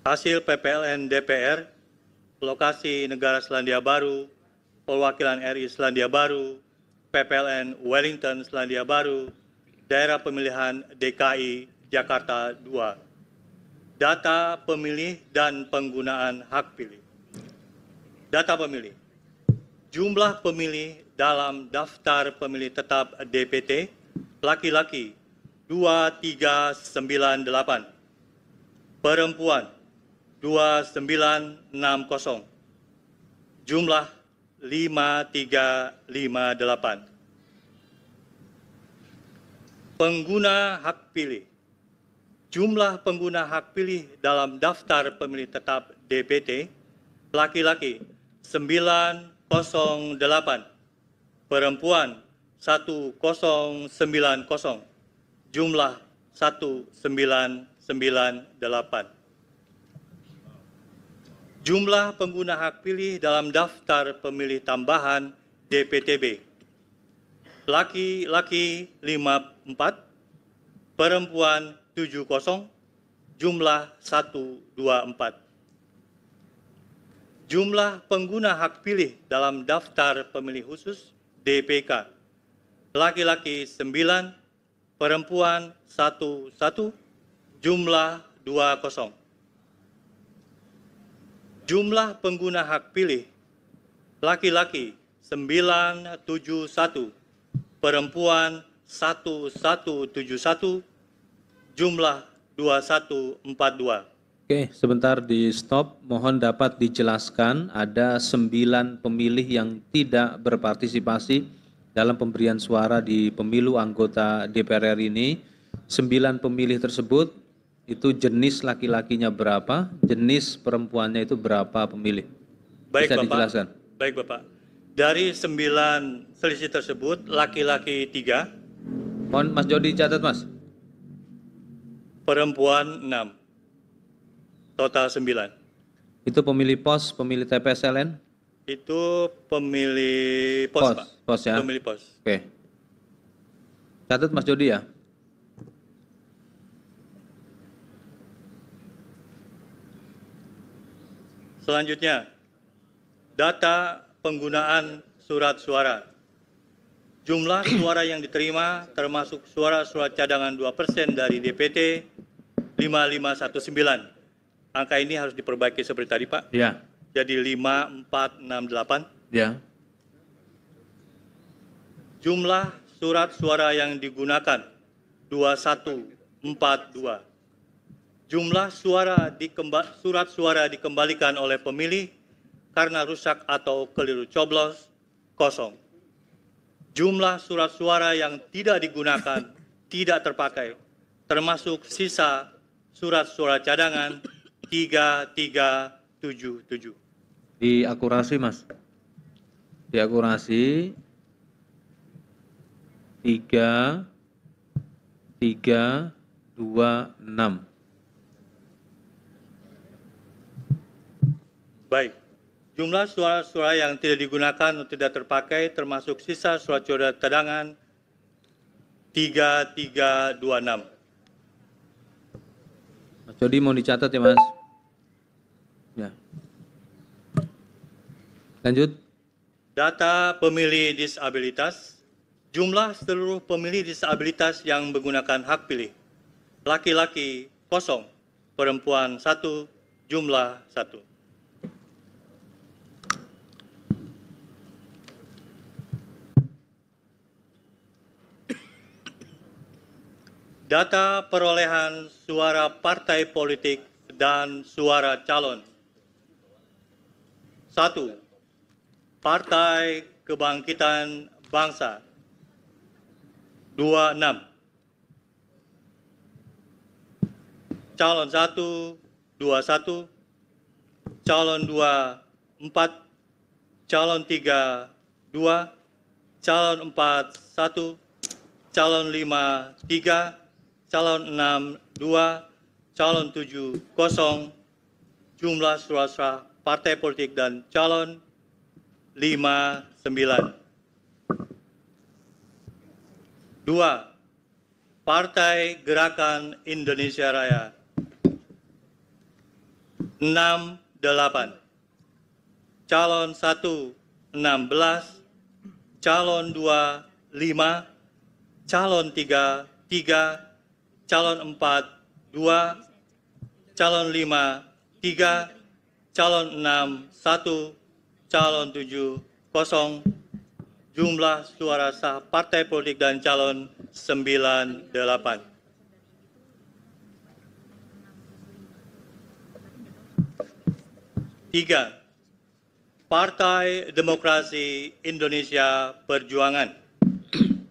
hasil PPLN DPR, lokasi negara Selandia Baru, perwakilan RI Selandia Baru, PPLN Wellington Selandia Baru, daerah pemilihan DKI Jakarta II. Data pemilih dan penggunaan hak pilih. Data pemilih. Jumlah pemilih dalam daftar pemilih tetap DPT, laki-laki 2398, perempuan 2960, jumlah 5358. Pengguna hak pilih. Jumlah pengguna hak pilih dalam daftar pemilih tetap DPT, laki-laki 908, perempuan 1090, jumlah 1998. Jumlah pengguna hak pilih dalam daftar pemilih tambahan DPTB, laki-laki 54, perempuan 70, jumlah 124. Jumlah pengguna hak pilih dalam daftar pemilih khusus DPK, laki-laki 9, perempuan 11, jumlah 20. Jumlah pengguna hak pilih laki-laki 971, perempuan 1171, jumlah 2142. Oke, sebentar di stop. Mohon dapat dijelaskan ada 9 pemilih yang tidak berpartisipasi dalam pemberian suara di pemilu anggota DPR RI ini. 9 pemilih tersebut itu jenis laki-lakinya berapa, jenis perempuannya itu berapa pemilih? Baik, Bisa Bapak. dijelaskan? Baik, Bapak. Dari 9 selisih tersebut, laki-laki 3, Mohon Mas Jody catat, Mas. perempuan 6, total 9. Itu pemilih pos, pemilih TPS-LN? Itu pemilih pos, Pak. Pos ya. Pemilih pos. Oke. Catat Mas Jody ya. Selanjutnya, data penggunaan surat suara. Jumlah suara yang diterima termasuk suara-suara cadangan 2% dari DPT 5519. Angka ini harus diperbaiki seperti tadi, Pak. Ya. Jadi 5468. Ya. Jumlah surat suara yang digunakan 2142. Jumlah surat suara dikembalikan oleh pemilih karena rusak atau keliru coblos, 0. Jumlah surat suara yang tidak digunakan, tidak terpakai, termasuk sisa surat suara cadangan 3377. Diakurasi, Mas. Diakurasi 3326. Baik. Jumlah suara-suara yang tidak digunakan atau tidak terpakai termasuk sisa surat suara cadangan 3326. Mas Jody mau dicatat ya, Mas? Ya. Lanjut. Data pemilih disabilitas. Jumlah seluruh pemilih disabilitas yang menggunakan hak pilih. Laki-laki 0, perempuan 1, jumlah 1. Data perolehan suara partai politik dan suara calon. 1. Partai Kebangkitan Bangsa 26. Calon 1 21, calon 2 4, calon 3 2, calon 4 1, calon 5 3, calon 6 2, calon 7 0, jumlah suara partai politik dan calon 59. 2. Partai Gerakan Indonesia Raya 68. Calon 1, 16. Calon 2, 5. Calon 3, 3. Calon 4, 2. Calon 5, 3. Calon 6, 1. Calon 7, 0. Jumlah suara sah partai politik dan calon 98. Tiga, Partai Demokrasi Indonesia Perjuangan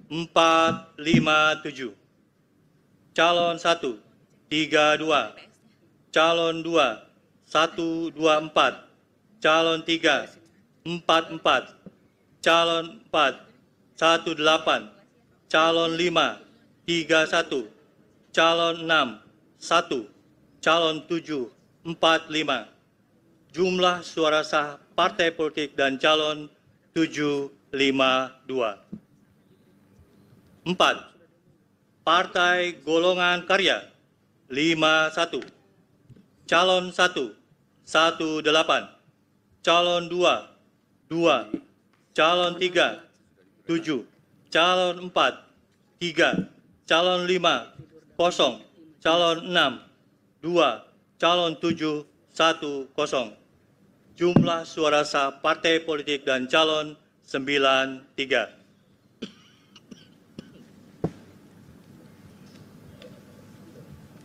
457. Calon 1, 32. Calon 2, 124. Calon 3, 44. Calon 4, 18. Calon 5, 31. Calon 6, 1. Calon 7, 45. Jumlah suara sah partai politik dan calon 752. 4. Partai Golongan Karya 51. Calon 1, 18. Calon 2, 2. Calon 3, 7. Calon 4, 3. Calon 5, 0. Calon 6, 2. Calon 7, 1, 0. Jumlah suara sah partai politik dan calon 93.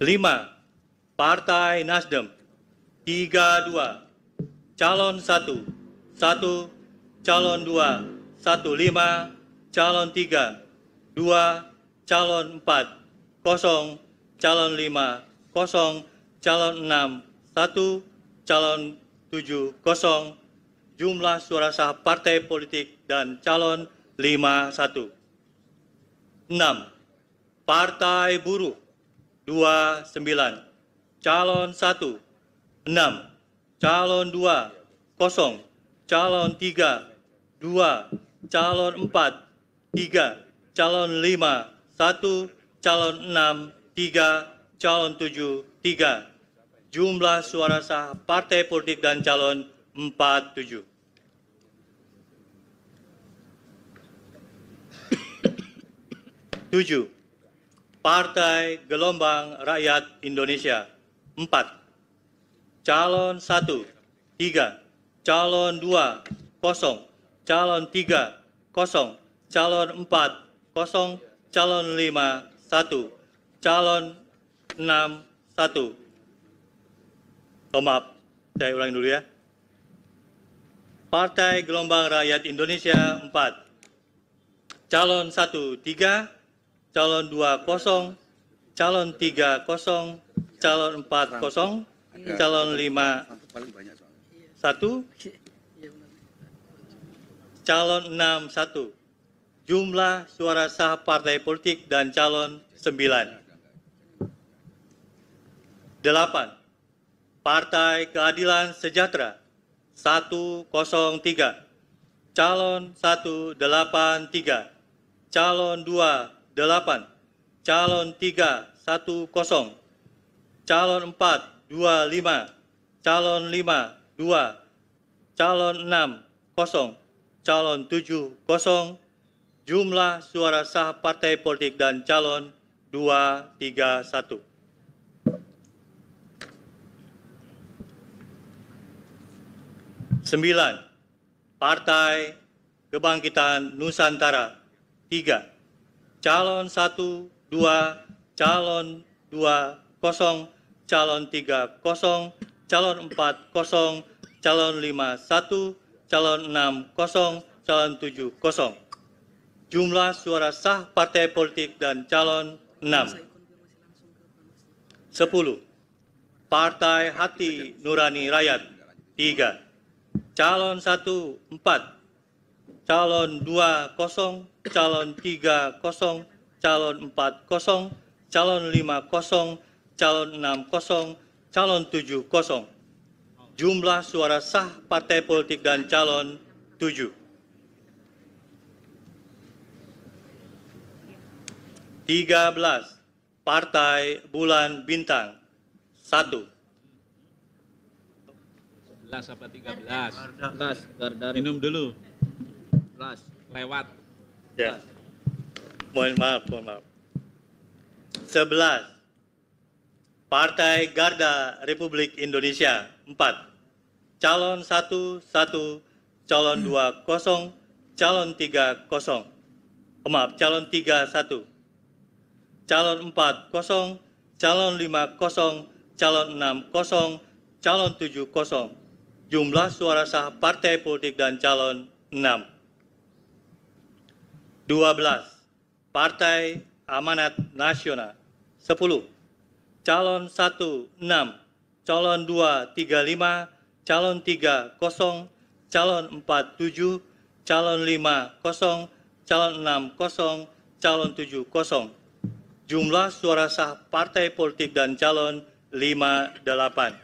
5. Partai Nasdem 32. Calon 1, 1. Calon 2, 15. Calon 3, 2. Calon 4, 0. Calon 5, 0. Calon 6, 1. Calon 7, 0. Jumlah suara sah partai politik dan calon 51. 6. Partai Buruh 29. Calon 1, 6. Calon 2, 0. Calon 3, 2. Calon 4, 3. Calon 5, 1. Calon 6, 3. Calon 7, 3. Jumlah suara sah partai politik dan calon 47. 7. Partai Gelombang Rakyat Indonesia 4. Calon 1, 3. Calon 2, 0. Calon 3, 0. Calon 4, 0. Calon 5, 1. Calon 6, 1. Oh, maaf, saya ulangi dulu ya. Partai Gelombang Rakyat Indonesia 4. Calon 1, 3. Calon 2, 0. Calon 3, 0. Calon 4, 0. Calon 5, 1. Calon 6, 1. Jumlah suara sah partai politik dan calon 9. 8. Partai Keadilan Sejahtera 103. Calon 183. Calon 2, 8. Calon 3, 10. Calon 4, 25. Calon 5, 2. Calon 6, 0. Calon 7, 0. Jumlah suara sah partai politik dan calon 231. 9. Partai Kebangkitan Nusantara 3. Calon 1, 2. Calon 2, 0. Calon 3, 0. Calon 4, 0. Calon 5, 1. Calon 6, 0. Calon 7, 0. Jumlah suara sah partai politik dan calon 6. 10. Partai Hati Nurani Rakyat 3. Calon 1, 4. Calon 2, 0. Calon 3, 0. Calon 4, 0. Calon 5, 0. Calon 6, 0. Calon 7, 0. Jumlah suara sah partai politik dan calon 7. 13. Partai Bulan Bintang 1. 11 apa 13? 11 Garda Minum dulu. 11. Lewat. Ya. Mohon maaf. 11. Partai Garda Republik Indonesia 4. Calon 1, 1, calon 2, 0, calon 3, 0. Maaf, calon 3, 1. Calon 4, 0, calon 5, 0, calon 6, 0, calon 7, 0. Jumlah suara sah partai politik dan calon 6. 12. Partai Amanat Nasional 10. Calon 1, 6, calon 2, 35, calon 3, 0, calon 4, 7, calon 5, 0, calon 6, 0, calon 7, 0. Jumlah suara sah partai politik dan calon 58.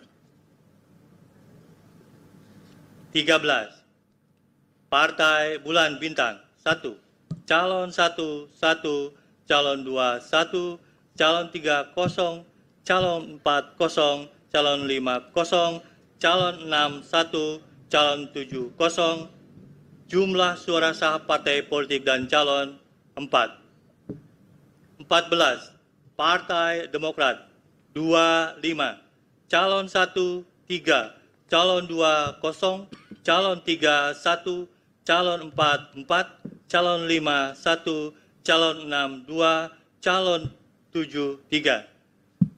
13. Partai Bulan Bintang 1. Calon 1, 1, calon 2, 1, calon 3, 0, calon 4, 0, calon 5, 0, calon 6, 1, calon 7, 0. Jumlah suara sah partai politik dan calon 4. 14. Partai Demokrat 2, 5, calon 1, 3, calon 2, 0, calon 3, 1, calon 4, 4, calon 5, 1, calon 6, 2, calon 7, 3.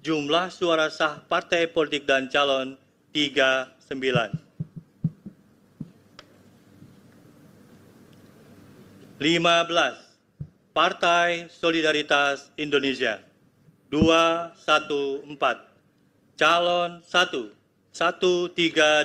Jumlah suara sah partai politik dan calon 39. 15. Partai Solidaritas Indonesia 214. Calon 1, 138.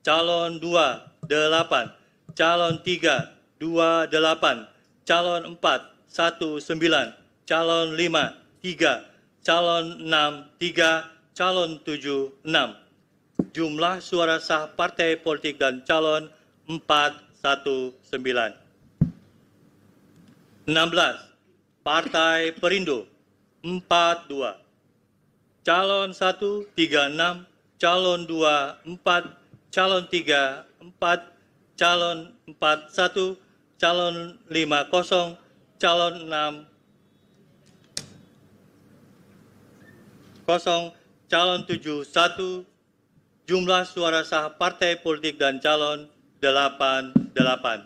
Calon 2, 8. Calon 3, 28. Calon 4, 19. Calon 5, 3. Calon 6, 3. Calon 7, 6. Jumlah suara sah partai politik dan calon 419. 16. Partai Perindo 42. Calon 1, 36. Calon 2, 4. Calon 3, 4. Calon 4, 1. Calon 5, 0. Calon 6, 0. Calon 7, 1. Jumlah suara sah partai politik dan calon 88.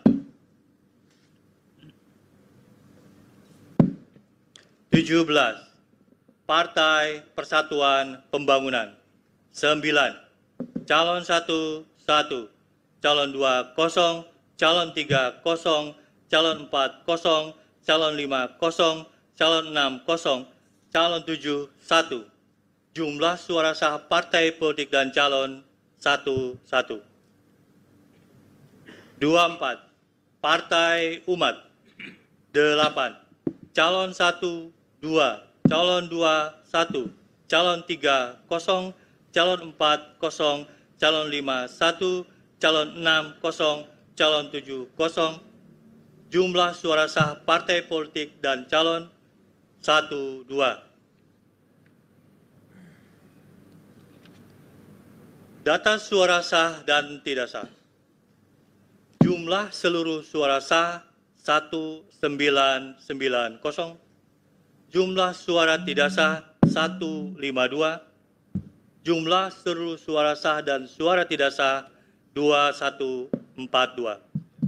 17. Partai Persatuan Pembangunan 9. Calon 1, 1. Calon 2, 0. Calon 3, 0. Calon 4, 0. Calon 5, 0. Calon 6, 0. Calon 7, 1. Jumlah suara sah partai politik dan calon 1, 1. 24. Partai Umat 8. Calon 1, 2. Calon 2, 1. Calon 3, 0. Calon 4, 0. Calon 5, 1. Calon 6, 0. Calon 7, 0. Jumlah suara sah partai politik dan calon 1, 2. Data suara sah dan tidak sah. Jumlah seluruh suara sah 1990. Jumlah suara tidak sah 152. Jumlah seluruh suara sah dan suara tidak sah 2142.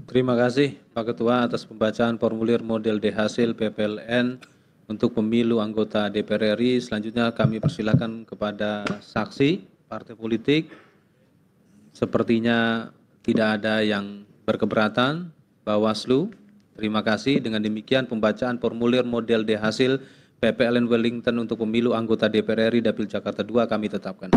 Terima kasih Pak Ketua atas pembacaan formulir model D hasil PPLN untuk pemilu anggota DPR RI. Selanjutnya kami persilakan kepada saksi partai politik. Sepertinya tidak ada yang berkeberatan. Bawaslu, terima kasih. Dengan demikian pembacaan formulir model D hasil PPLN Wellington untuk pemilu anggota DPR RI Dapil Jakarta II kami tetapkan.